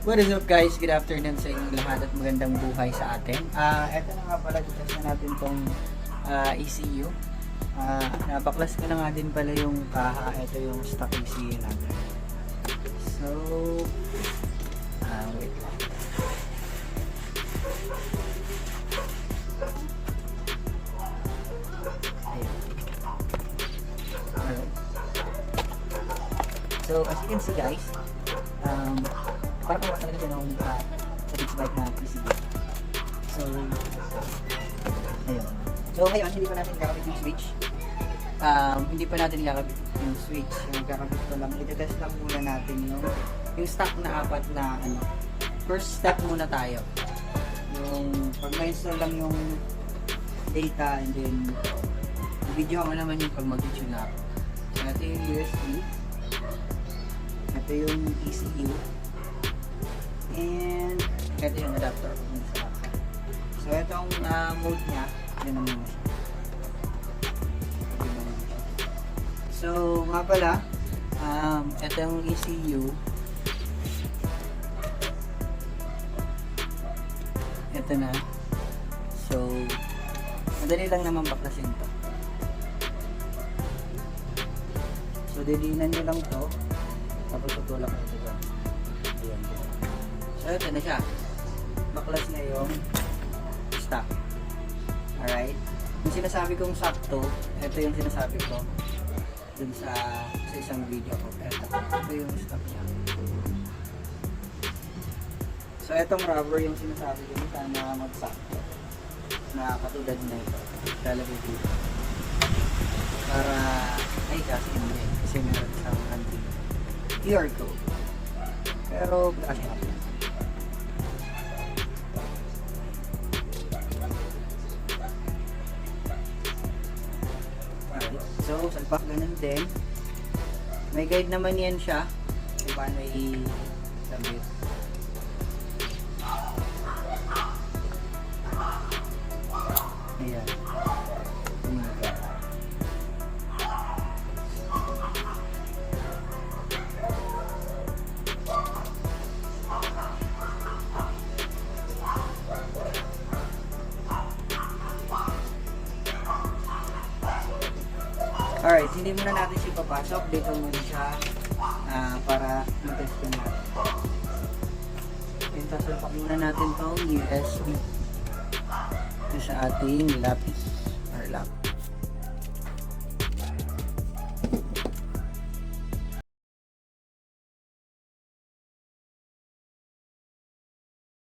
What is up guys? Good afternoon sa inyong lahat at magandang buhay sa atin. Eto na nga pala, test na natin tong ECU. Napaklas ko na nga din pala yung kaha. Ito yung stock ECU natin. So, wait lang. Ayun. Alright. So, as you can see guys, parang kung talaga siya nung sa beach bike na ECU. So, ayun. So, ngayon, hindi pa natin kakabit yung switch. Hindi pa natin kakabit yung switch. Yung kakabit ko lang. Ito-test lang muna natin yung stock na apat na first step muna tayo. Yung pag ma-install lang yung data and then video ko naman yung pag mag-tune na ako. So, ito yung USB. Ito yung ECU. And ito yung adapter. So, itong mode niya, yun naman siya. So, nga pala, ito yung ECU. Ito na. So, madali lang naman baklasin to. So, didinan nyo lang to. Tapos tutulak nyo ito. Ayan. So, ito na siya. Baklas na yung stock. Alright? Yung sinasabi kong sakto, ito yung sinasabi ko dun sa isang video ko. Ito yung stock niya. So, itong rubber yung sinasabi ko sana magsakto. Na katulad na ito. Lalagay dito. Para, ay kasi hindi. Kasi meron sa QR code. Pero, kasi natin. So, salpak ganun din. May guide naman yan siya. Kung paano i-sabit. Ayan. Alright, hindi muna natin siya papasok. Dito muna siya para matest ko natin. Yung sasalpak muna natin itong USB sa ating lapis or laptop.